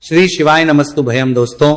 श्री शिवाय नमस्तु भयम। दोस्तों,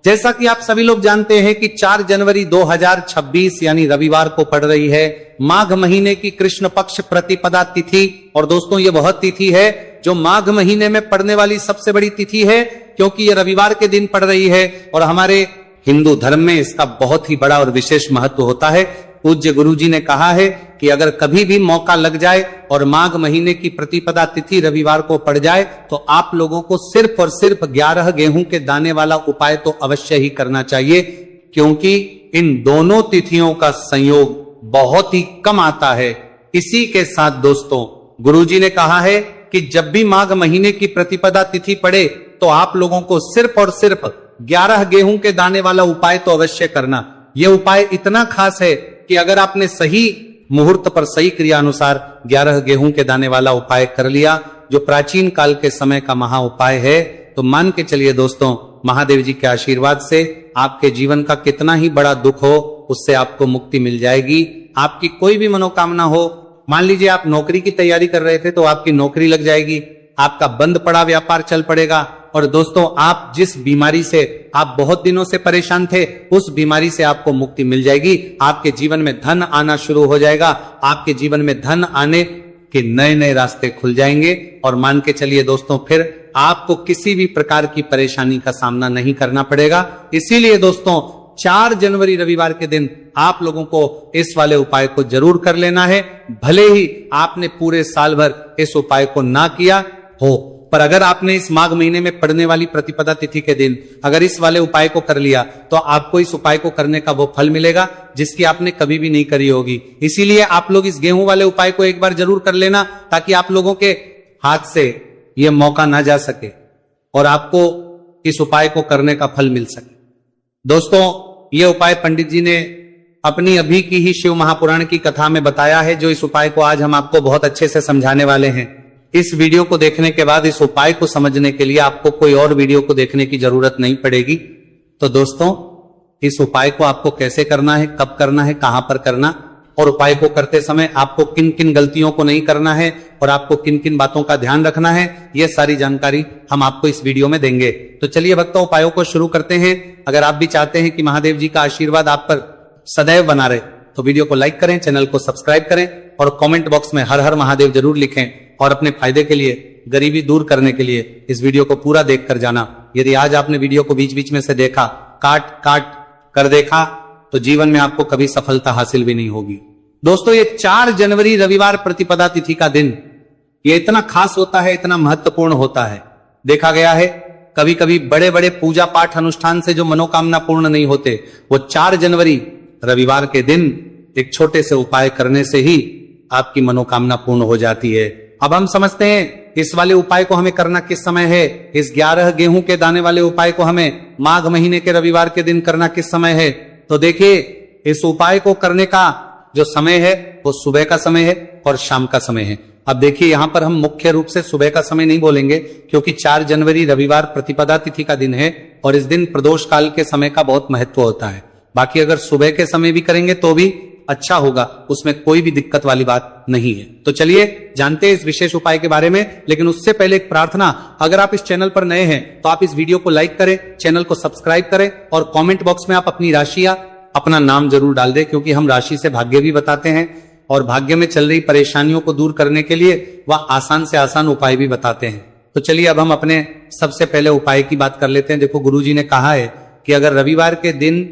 जैसा कि आप सभी लोग जानते हैं कि 4 जनवरी 2026 यानी रविवार को पड़ रही है माघ महीने की कृष्ण पक्ष प्रतिपदा तिथि। और दोस्तों, ये वह तिथि है जो माघ महीने में पड़ने वाली सबसे बड़ी तिथि है, क्योंकि ये रविवार के दिन पड़ रही है और हमारे हिंदू धर्म में इसका बहुत ही बड़ा और विशेष महत्व होता है। पूज्य गुरुजी ने कहा है कि अगर कभी भी मौका लग जाए और माघ महीने की प्रतिपदा तिथि रविवार को पड़ जाए तो आप लोगों को सिर्फ और सिर्फ 11 गेहूं के दाने वाला उपाय तो अवश्य ही करना चाहिए, क्योंकि इन दोनों तिथियों का संयोग बहुत ही कम आता है। इसी के साथ दोस्तों, गुरुजी ने कहा है कि जब भी माघ महीने की प्रतिपदा तिथि पड़े तो आप लोगों को सिर्फ और सिर्फ 11 गेहूं के दाने वाला उपाय तो अवश्य करना। यह उपाय इतना खास है कि अगर आपने सही मुहूर्त पर सही क्रिया अनुसार 11 गेहूं के दाने वाला उपाय कर लिया, जो प्राचीन काल के समय का महा उपाय है, तो मान के चलिए दोस्तों, महादेव जी के आशीर्वाद से आपके जीवन का कितना ही बड़ा दुख हो उससे आपको मुक्ति मिल जाएगी। आपकी कोई भी मनोकामना हो, मान लीजिए आप नौकरी की तैयारी कर रहे थे तो आपकी नौकरी लग जाएगी, आपका बंद पड़ा व्यापार चल पड़ेगा। और दोस्तों, आप जिस बीमारी से आप बहुत दिनों से परेशान थे उस बीमारी से आपको मुक्ति मिल जाएगी। आपके जीवन में धन आना शुरू हो जाएगा, आपके जीवन में धन आने के नए नए रास्ते खुल जाएंगे। और मान के चलिए दोस्तों, फिर आपको किसी भी प्रकार की परेशानी का सामना नहीं करना पड़ेगा। इसीलिए दोस्तों, 4 जनवरी रविवार के दिन आप लोगों को इस वाले उपाय को जरूर कर लेना है। भले ही आपने पूरे साल भर इस उपाय को ना किया हो, पर अगर आपने इस माघ महीने में पड़ने वाली प्रतिपदा तिथि के दिन अगर इस वाले उपाय को कर लिया तो आपको इस उपाय को करने का वो फल मिलेगा जिसकी आपने कभी भी नहीं करी होगी। इसीलिए आप लोग इस गेहूं वाले उपाय को एक बार जरूर कर लेना, ताकि आप लोगों के हाथ से यह मौका ना जा सके और आपको इस उपाय को करने का फल मिल सके। दोस्तों, यह उपाय पंडित जी ने अपनी अभी की ही शिव महापुराण की कथा में बताया है, जो इस उपाय को आज हम आपको बहुत अच्छे से समझाने वाले हैं। इस वीडियो को देखने के बाद इस उपाय को समझने के लिए आपको कोई और वीडियो को देखने की जरूरत नहीं पड़ेगी। तो दोस्तों, इस उपाय को आपको कैसे करना है, कब करना है, कहां पर करना, और उपाय को करते समय आपको किन किन गलतियों को नहीं करना है और आपको किन किन बातों का ध्यान रखना है, यह सारी जानकारी हम आपको इस वीडियो में देंगे। तो चलिए भक्तों, उपायों को शुरू करते हैं। अगर आप भी चाहते हैं कि महादेव जी का आशीर्वाद आप पर सदैव बना रहे तो वीडियो को लाइक करें, चैनल को सब्सक्राइब करें और कमेंट बॉक्स में हर हर महादेव जरूर लिखें। और अपने फायदे के लिए, गरीबी दूर करने के लिए इस वीडियो को पूरा देख कर जाना। यदि आज आपने वीडियो को बीच बीच में से देखा, काट काट कर देखा, तो जीवन में आपको कभी सफलता हासिल भी नहीं होगी। दोस्तों, ये 4 जनवरी रविवार प्रतिपदा तिथि का दिन ये इतना खास होता है, इतना महत्वपूर्ण होता है। देखा गया है कभी कभी बड़े बड़े पूजा पाठ अनुष्ठान से जो मनोकामना पूर्ण नहीं होते, वो 4 जनवरी रविवार के दिन एक छोटे से उपाय करने से ही आपकी मनोकामना पूर्ण हो जाती है। अब हम समझते हैं इस वाले उपाय को हमें करना किस समय है। इस 11 गेहूं के दाने वाले उपाय को हमें माघ महीने के रविवार के दिन करना किस समय है। तो देखिए, इस उपाय को करने का जो समय है वो सुबह का समय है और शाम का समय है। अब देखिए, यहां पर हम मुख्य रूप से सुबह का समय नहीं बोलेंगे, क्योंकि 4 जनवरी रविवार प्रतिपदा तिथि का दिन है और इस दिन प्रदोष काल के समय का बहुत महत्व होता है। बाकी अगर सुबह के समय भी करेंगे तो भी अच्छा होगा, उसमें कोई भी दिक्कत वाली बात नहीं है। तो चलिए जानते हैं इस विशेष उपाय के बारे में। लेकिन उससे पहले एक प्रार्थना, अगर आप इस चैनल पर नए हैं तो आप इस वीडियो को लाइक करें, चैनल को सब्सक्राइब करें और कमेंट बॉक्स में आप अपनी राशि या अपना नाम जरूर डाल दें, क्योंकि हम राशि से भाग्य भी बताते हैं और भाग्य में चल रही परेशानियों को दूर करने के लिए वह आसान से आसान उपाय भी बताते हैं। तो चलिए अब हम अपने सबसे पहले उपाय की बात कर लेते हैं। देखो, गुरुजी ने कहा है कि अगर रविवार के दिन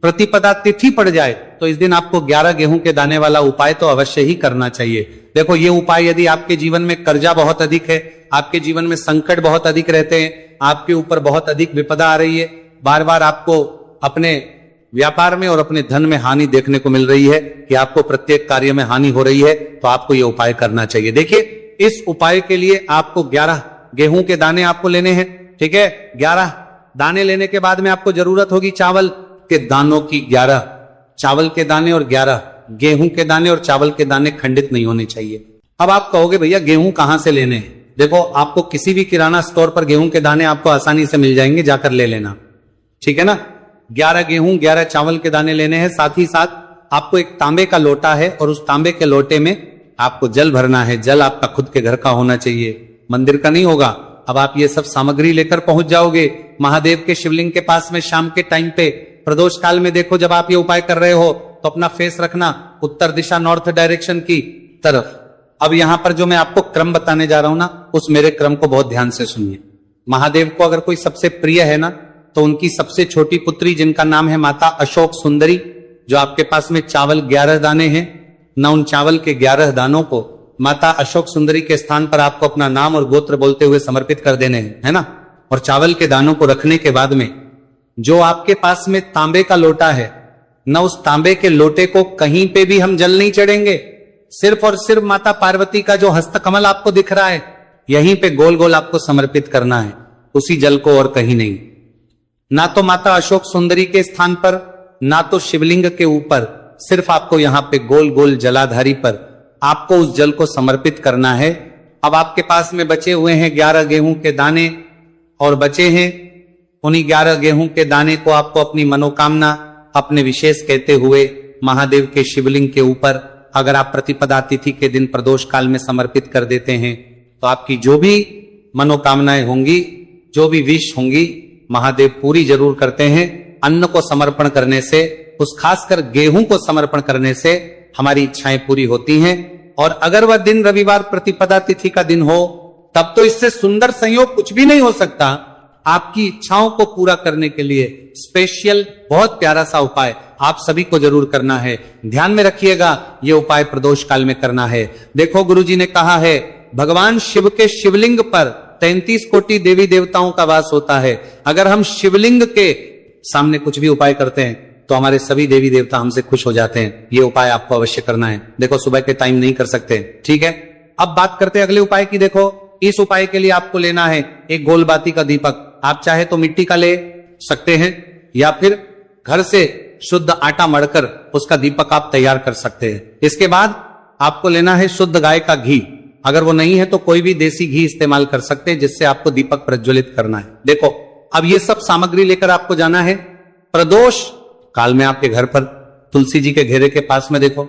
प्रतिपदा तिथि पड़ जाए तो इस दिन आपको 11 गेहूं के दाने वाला उपाय तो अवश्य ही करना चाहिए। देखो, ये उपाय यदि आपके जीवन में कर्जा बहुत अधिक है, आपके जीवन में संकट बहुत अधिक रहते हैं, आपके ऊपर बहुत अधिक विपदा आ रही है, बार बार आपको अपने व्यापार में और अपने धन में हानि देखने को मिल रही है कि आपको प्रत्येक कार्य में हानि हो रही है, तो आपको ये उपाय करना चाहिए। देखिए, इस उपाय के लिए आपको 11 गेहूं के दाने आपको लेने हैं। ठीक है, 11 दाने लेने के बाद में आपको जरूरत होगी चावल के दानों की। 11 चावल के दाने और 11 गेहूं के दाने, और चावल के दाने खंडित नहीं होने चाहिए। अब आप कहोगे भैया गेहूं कहां से लेने हैं। देखो, आपको किसी भी किराना स्टोर पर गेहूं के दाने आपको आसानी से मिल जाएंगे, जाकर ले लेना। ठीक है ना। 11 गेहूं 11 चावल के दाने लेने हैं। साथ ही साथ आपको एक तांबे का लोटा है और उस तांबे के लोटे में आपको जल भरना है। जल आपका खुद के घर का होना चाहिए, मंदिर का नहीं होगा। अब आप ये सब सामग्री लेकर पहुंच जाओगे महादेव के शिवलिंग के पास में शाम के टाइम पे। प्रदोष काल में देखो, जब आप ये उपाय कर रहे हो तो अपना फेस रखना उत्तर दिशा, नॉर्थ डायरेक्शन की तरफ। अब यहां पर जो मैं आपको क्रम बताने जा रहा हूं ना, उस मेरे क्रम को बहुत ध्यान से सुनिए। महादेव को अगर कोई सबसे प्रिय है ना, तो उनकी सबसे छोटी पुत्री जिनका नाम है माता अशोक सुंदरी, जो आपके पास में चावल 11 दाने हैं ना, उन चावल के 11 दानों को माता अशोक सुंदरी के स्थान पर आपको अपना नाम और गोत्र बोलते हुए समर्पित कर देने हैं, है ना। और चावल के दानों को रखने के बाद में जो आपके पास में तांबे का लोटा है ना, उस तांबे के लोटे को कहीं पे भी हम जल नहीं चढ़ेंगे, सिर्फ और सिर्फ माता पार्वती का जो हस्तकमल आपको दिख रहा है यहीं पे गोल गोल आपको समर्पित करना है, उसी जल को, और कहीं नहीं। ना तो माता अशोक सुंदरी के स्थान पर, ना तो शिवलिंग के ऊपर, सिर्फ आपको यहां पे गोल गोल जलाधारी पर आपको उस जल को समर्पित करना है। अब आपके पास में बचे हुए हैं 11 गेहूं के दाने, और बचे हैं उन्हीं 11 गेहूं के दाने को आपको अपनी मनोकामना, अपने विशेष कहते हुए महादेव के शिवलिंग के ऊपर अगर आप प्रतिपदा तिथि के दिन प्रदोष काल में समर्पित कर देते हैं, तो आपकी जो भी मनोकामनाएं होंगी, जो भी विश होंगी, महादेव पूरी जरूर करते हैं। अन्न को समर्पण करने से, उस खासकर गेहूं को समर्पण करने से हमारी इच्छाएं पूरी होती हैं। और अगर वह दिन रविवार प्रतिपदा तिथि का दिन हो, तब तो इससे सुंदर संयोग कुछ भी नहीं हो सकता। आपकी इच्छाओं को पूरा करने के लिए स्पेशल बहुत प्यारा सा उपाय आप सभी को जरूर करना है। ध्यान में रखिएगा, ये उपाय प्रदोष काल में करना है। देखो, गुरुजी ने कहा है भगवान शिव के शिवलिंग पर 33 कोटि देवी देवताओं का वास होता है। अगर हम शिवलिंग के सामने कुछ भी उपाय करते हैं तो हमारे सभी देवी देवता हमसे खुश हो जाते हैं। ये उपाय आपको अवश्य करना है। देखो, सुबह के टाइम नहीं कर सकते, ठीक है। अब बात करते हैं अगले उपाय की। देखो, इस उपाय के लिए आपको लेना है एक गोलबाती का दीपक। आप चाहे तो मिट्टी का ले सकते हैं, या फिर घर से शुद्ध आटा मढ़कर उसका दीपक आप तैयार कर सकते हैं। इसके बाद आपको लेना है शुद्ध गाय का घी। अगर वो नहीं है तो कोई भी देसी घी इस्तेमाल कर सकते हैं, जिससे आपको दीपक प्रज्वलित करना है। देखो, अब ये सब सामग्री लेकर आपको जाना है प्रदोष काल में आपके घर पर तुलसी जी के घेरे के पास में। देखो,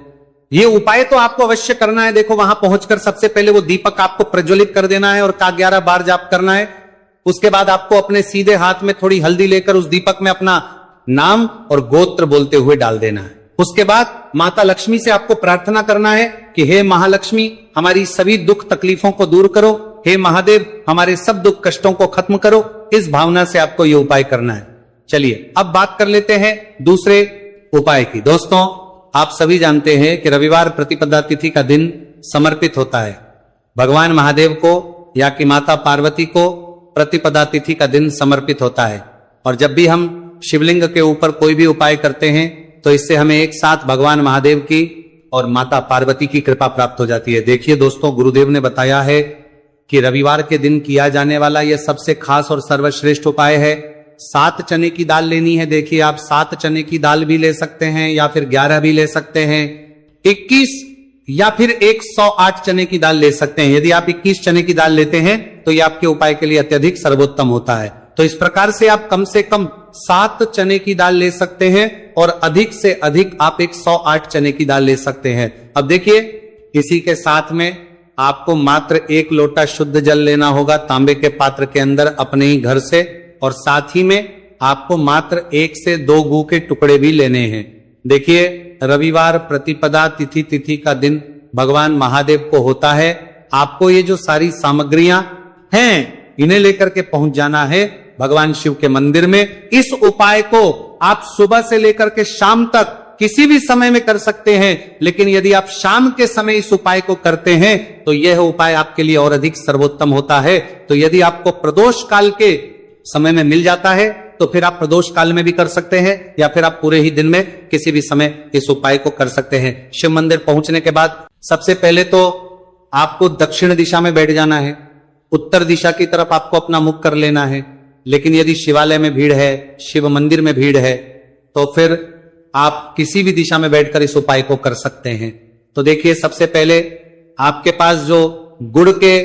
ये उपाय तो आपको अवश्य करना है। देखो, वहां पहुंचकर सबसे पहले वो दीपक आपको प्रज्वलित कर देना है और का 11 बार जाप करना है। उसके बाद आपको अपने सीधे हाथ में थोड़ी हल्दी लेकर उस दीपक में अपना नाम और गोत्र बोलते हुए डाल देना है। उसके बाद माता लक्ष्मी से आपको प्रार्थना करना है कि हे महालक्ष्मी, हमारी सभी दुख तकलीफों को दूर करो। हे महादेव, हमारे सब दुख कष्टों को खत्म करो। इस भावना से आपको ये उपाय करना है। चलिए, अब बात कर लेते हैं दूसरे उपाय की। दोस्तों, आप सभी जानते हैं कि रविवार प्रतिपदा तिथि का दिन समर्पित होता है भगवान महादेव को, या कि माता पार्वती को प्रतिपदा तिथि का दिन समर्पित होता है। और जब भी हम शिवलिंग के ऊपर कोई भी उपाय करते हैं तो इससे हमें एक साथ भगवान महादेव की और माता पार्वती की कृपा प्राप्त हो जाती है। देखिए दोस्तों, गुरुदेव ने बताया है कि रविवार के दिन किया जाने वाला यह सबसे खास और सर्वश्रेष्ठ उपाय है। 7 चने की दाल लेनी है। देखिए, आप 7 चने की दाल भी ले सकते हैं, या फिर 11 भी ले सकते हैं, 21 या फिर 108 चने की दाल ले सकते हैं। यदि आप 21 चने की दाल लेते हैं तो यह आपके उपाय के लिए अत्यधिक सर्वोत्तम होता है। तो इस प्रकार से आप कम से कम 7 चने की दाल ले सकते हैं, और अधिक से अधिक आप 108 चने की दाल ले सकते हैं। अब देखिए, इसी के साथ में आपको मात्र 1 लोटा शुद्ध जल लेना होगा तांबे के पात्र के अंदर अपने ही घर से, और साथ ही में आपको मात्र 1 से 2 गू के टुकड़े भी लेने हैं। देखिए, रविवार प्रतिपदा तिथि का दिन भगवान महादेव को होता है। आपको ये जो सारी सामग्रियां हैं, इन्हें लेकर के पहुंच जाना है भगवान शिव के मंदिर में। इस उपाय को आप सुबह से लेकर के शाम तक किसी भी समय में कर सकते हैं, लेकिन यदि आप शाम के समय इस उपाय को करते हैं तो यह उपाय आपके लिए और अधिक सर्वोत्तम होता है। तो यदि आपको प्रदोष काल के समय में मिल जाता है तो फिर आप प्रदोष काल में भी कर सकते हैं, या फिर आप पूरे ही दिन में किसी भी समय इस उपाय को कर सकते हैं। शिव मंदिर पहुंचने के बाद सबसे पहले तो आपको दक्षिण दिशा में बैठ जाना है। उत्तर दिशा की तरफ आपको अपना मुख कर लेना है। लेकिन यदि शिवालय में भीड़ है, शिव मंदिर में भीड़ है, तो फिर आप किसी भी दिशा में बैठकर इस उपाय को कर सकते हैं। तो देखिए, सबसे पहले आपके पास जो गुड़ के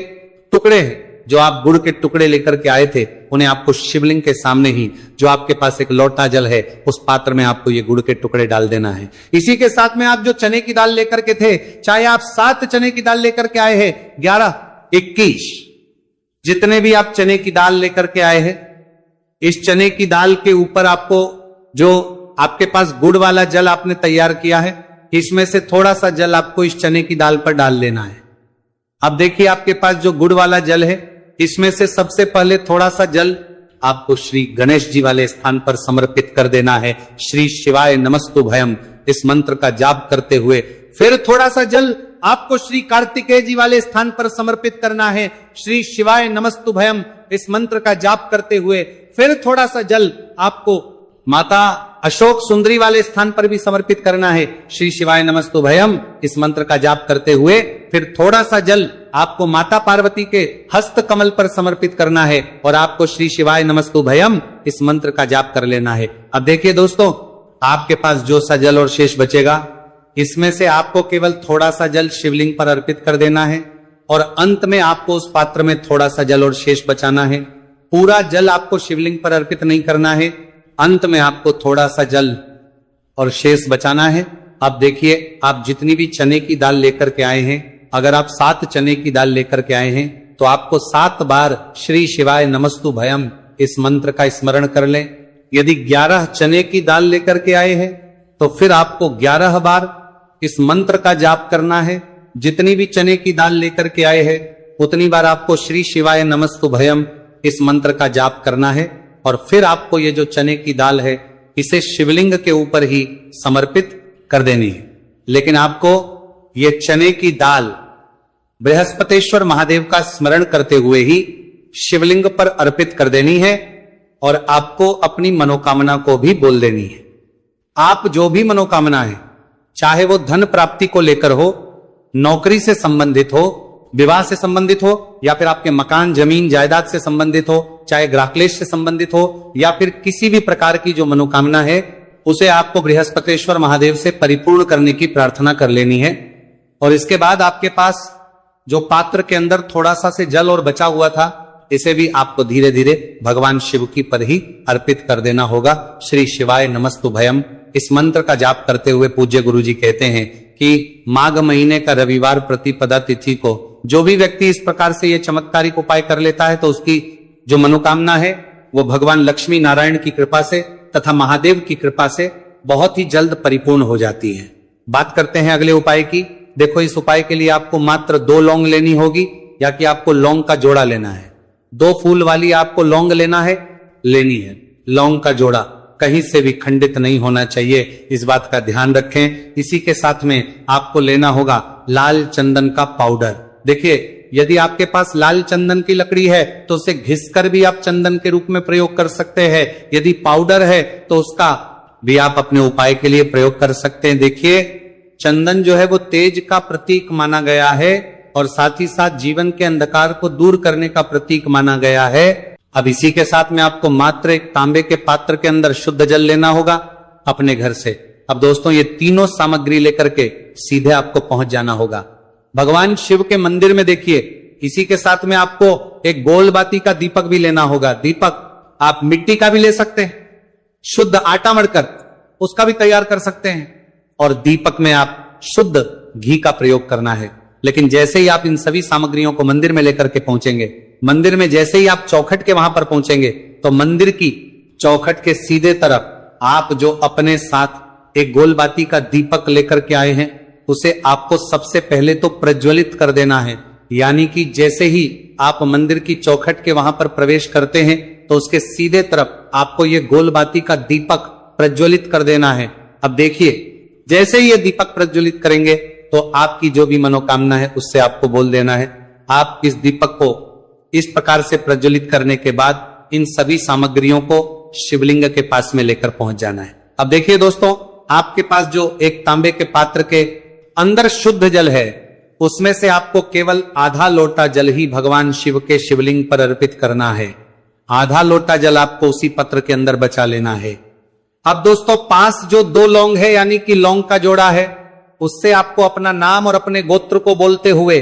टुकड़े हैं, जो आप गुड़ के टुकड़े लेकर के आए थे, उन्हें आपको शिवलिंग के सामने ही, जो आपके पास एक लोटा जल है, उस पात्र में आपको ये गुड़ के टुकड़े डाल देना है। इसी के साथ में आप जो चने की दाल लेकर के थे, चाहे आप 7 चने की दाल लेकर के आए हैं, 11, 21, जितने भी आप चने की दाल लेकर के आए हैं, इस चने की दाल के ऊपर आपको जो आपके पास गुड़ वाला जल आपने तैयार किया है, इसमें से थोड़ा सा जल आपको इस चने की दाल पर डाल लेना है। अब देखिए आपके पास जो गुड़ वाला जल है, इसमें से सबसे पहले थोड़ा सा जल आपको श्री गणेश जी वाले स्थान पर समर्पित कर देना है। श्री शिवाय नमस्तुभयम इस मंत्र का जाप करते हुए फिर थोड़ा सा जल आपको श्री कार्तिकेय जी वाले स्थान पर समर्पित करना है। श्री शिवाय नमस्तुभयम इस मंत्र का जाप करते हुए फिर थोड़ा सा जल आपको माता अशोक सुंदरी वाले स्थान पर भी समर्पित करना है। श्री शिवाय नमस्तुभयम इस मंत्र का जाप करते हुए फिर थोड़ा सा जल आपको माता पार्वती के हस्त कमल पर समर्पित करना है और आपको श्री शिवाय नमस्तुभयम इस मंत्र का जाप कर लेना है। अब देखिए दोस्तों, आपके पास जो सा जल और शेष बचेगा, इसमें से आपको केवल थोड़ा सा जल शिवलिंग पर अर्पित कर देना है और अंत में आपको उस पात्र में थोड़ा सा जल और शेष बचाना है। पूरा जल आपको शिवलिंग पर अर्पित नहीं करना है, अंत में आपको थोड़ा सा जल और शेष बचाना है। अब देखिए, आप जितनी भी चने की दाल लेकर के आए हैं, अगर आप 7 चने की दाल लेकर के आए हैं तो आपको 7 बार श्री शिवाय नमस्तुभयम इस मंत्र का स्मरण कर लें। यदि 11 चने की दाल लेकर के आए हैं तो फिर आपको 11 बार इस मंत्र का जाप करना है। जितनी भी चने की दाल लेकर के आए हैं उतनी बार आपको श्री शिवाय नमस्तुभयम इस मंत्र का जाप करना है और फिर आपको ये जो चने की दाल है इसे शिवलिंग के ऊपर ही समर्पित कर देनी है। लेकिन आपको ये चने की दाल बृहस्पतेश्वर महादेव का स्मरण करते हुए ही शिवलिंग पर अर्पित कर देनी है और आपको अपनी मनोकामना को भी बोल देनी है। आप जो भी मनोकामना है, चाहे वो धन प्राप्ति को लेकर हो, नौकरी से संबंधित हो, विवाह से संबंधित हो, या फिर आपके मकान जमीन जायदाद से संबंधित हो, चाहे गृहक्लेश से संबंधित हो, या फिर किसी भी प्रकार की जो मनोकामना है, उसे आपको बृहस्पतेश्वर महादेव से परिपूर्ण करने की प्रार्थना कर लेनी है। और इसके बाद आपके पास जो पात्र के अंदर थोड़ा सा से जल और बचा हुआ था, इसे भी आपको धीरे धीरे भगवान शिव की पर ही अर्पित कर देना होगा। श्री शिवाय नमस्तुभयम इस मंत्र का जाप करते हुए पूज्य गुरु जी कहते हैं कि माघ महीने का रविवार प्रतिपदा तिथि को जो भी व्यक्ति इस प्रकार से ये चमत्कारिक उपाय कर लेता है तो उसकी जो मनोकामना है वो भगवान लक्ष्मी नारायण की कृपा से तथा महादेव की कृपा से बहुत ही जल्द परिपूर्ण हो जाती है। बात करते हैं अगले उपाय की। देखो, इस उपाय के लिए आपको मात्र 2 लौंग लेनी होगी या कि आपको लौंग का जोड़ा लेना है। 2 फूल वाली आपको लौंग लेनी है। लौंग का जोड़ा कहीं से भी खंडित नहीं होना चाहिए, इस बात का ध्यान रखें। इसी के साथ में आपको लेना होगा लाल चंदन का पाउडर। देखिए, यदि आपके पास लाल चंदन की लकड़ी है तो उसे घिसकर भी आप चंदन के रूप में प्रयोग कर सकते हैं। यदि पाउडर है तो उसका भी आप अपने उपाय के लिए प्रयोग कर सकते हैं। देखिए, चंदन जो है वो तेज का प्रतीक माना गया है और साथ ही साथ जीवन के अंधकार को दूर करने का प्रतीक माना गया है। अब इसी के साथ में आपको मात्र एक तांबे के पात्र के अंदर शुद्ध जल लेना होगा अपने घर से। अब दोस्तों, ये तीनों सामग्री लेकर के सीधे आपको पहुंच जाना होगा भगवान शिव के मंदिर में। देखिए, इसी के साथ में आपको एक गोलबाती का दीपक भी लेना होगा। दीपक आप मिट्टी का भी ले सकते हैं, शुद्ध आटा मढ़कर उसका भी तैयार कर सकते हैं, और दीपक में आप शुद्ध घी का प्रयोग करना है। लेकिन जैसे ही आप इन सभी सामग्रियों को मंदिर में लेकर के पहुंचेंगे, मंदिर में जैसे ही आप चौखट के वहां पर पहुंचेंगे तो मंदिर की चौखट के सीधे तरफ आप जो अपने साथ एक गोलबाती का दीपक लेकर के आए हैं उसे आपको सबसे पहले तो प्रज्वलित कर देना है। यानी कि जैसे ही आप मंदिर की चौखट के वहां पर प्रवेश करते हैं तो उसके सीधे तरफ आपको ये गोलबाती का दीपक प्रज्वलित कर देना है। अब देखिए, जैसे ही ये दीपक प्रज्वलित करेंगे तो आपकी जो भी मनोकामना है उससे आपको बोल देना है। आप इस दीपक को इस प्रकार से प्रज्वलित करने के बाद इन सभी सामग्रियों को शिवलिंग के पास में लेकर पहुंच जाना है। अब देखिए दोस्तों, आपके पास जो एक तांबे के पात्र के अंदर शुद्ध जल है उसमें से आपको केवल आधा लोटा जल ही भगवान शिव के शिवलिंग पर अर्पित करना है। आधा लोटा जल आपको उसी पत्र के अंदर बचा लेना है। अब दोस्तों, पास जो 2 लौंग है यानी कि लौंग का जोड़ा है, उससे आपको अपना नाम और अपने गोत्र को बोलते हुए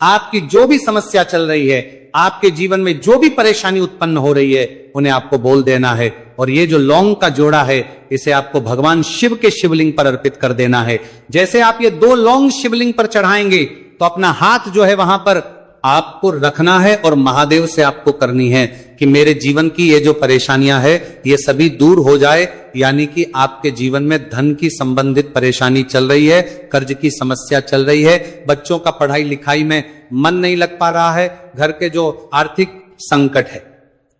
आपकी जो भी समस्या चल रही है, आपके जीवन में जो भी परेशानी उत्पन्न हो रही है, उन्हें आपको बोल देना है। और ये जो लौंग का जोड़ा है इसे आपको भगवान शिव के शिवलिंग पर अर्पित कर देना है। जैसे आप ये 2 लौंग शिवलिंग पर चढ़ाएंगे तो अपना हाथ जो है वहां पर आपको रखना है और महादेव से आपको करनी है कि मेरे जीवन की ये जो परेशानियां है ये सभी दूर हो जाए। यानी कि आपके जीवन में धन की संबंधित परेशानी चल रही है, कर्ज की समस्या चल रही है, बच्चों का पढ़ाई लिखाई में मन नहीं लग पा रहा है, घर के जो आर्थिक संकट है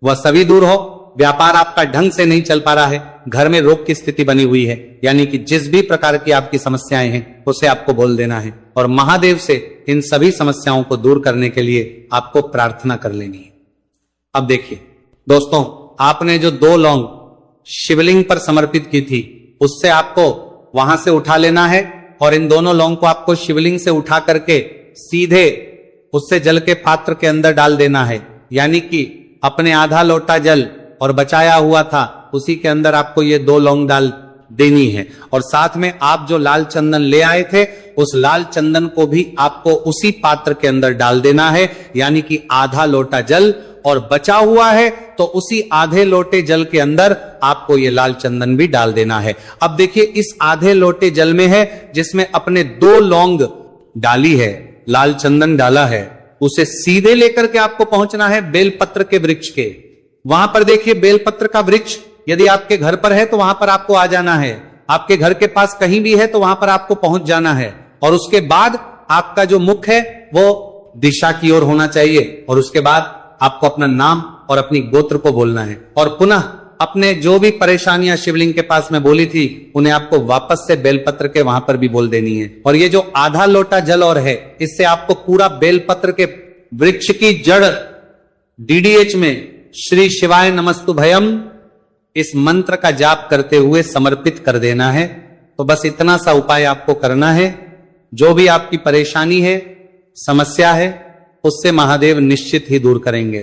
वह सभी दूर हो, व्यापार आपका ढंग से नहीं चल पा रहा है, घर में रोग की स्थिति बनी हुई है, यानी कि जिस भी प्रकार की आपकी समस्याएं हैं उसे आपको बोल देना है और महादेव से इन सभी समस्याओं को दूर करने के लिए आपको प्रार्थना कर लेनी है। अब देखिए दोस्तों, आपने जो 2 लौंग शिवलिंग पर समर्पित की थी उससे आपको वहां से उठा लेना है और इन दोनों लौंग को आपको शिवलिंग से उठा करके सीधे उससे जल के पात्र के अंदर डाल देना है। यानी कि अपने आधा लोटा जल और बचाया हुआ था उसी के अंदर आपको ये 2 लौंग डाल देनी है और साथ में आप जो लाल चंदन ले आए थे उस लाल चंदन को भी आपको उसी पात्र के अंदर डाल देना है। यानी कि आधा लोटा जल और बचा हुआ है तो उसी आधे लोटे जल के अंदर आपको ये लाल चंदन भी डाल देना है। अब देखिए इस आधे लोटे जल में है जिसमें अपने 2 लौंग डाली है, लाल चंदन डाला है, उसे सीधे लेकर के आपको पहुंचना है बेलपत्र के वृक्ष के। वहां पर देखिए बेलपत्र का वृक्ष यदि आपके घर पर है तो वहां पर आपको आ जाना है, आपके घर के पास कहीं भी है तो वहां पर आपको पहुंच जाना है और उसके बाद आपका जो मुख है वो दिशा की ओर होना चाहिए और उसके बाद आपको अपना नाम और अपनी गोत्र को बोलना है और पुनः अपने जो भी परेशानियां शिवलिंग के पास में बोली थी उन्हें आपको वापस से बेलपत्र के वहां पर भी बोल देनी है। और ये जो आधा लोटा जल और है इससे आपको पूरा बेलपत्र के वृक्ष की जड़ DDH में श्री शिवाय नमस्तु भयम इस मंत्र का जाप करते हुए समर्पित कर देना है। तो बस इतना सा उपाय आपको करना है। जो भी आपकी परेशानी है, समस्या है, उससे महादेव निश्चित ही दूर करेंगे।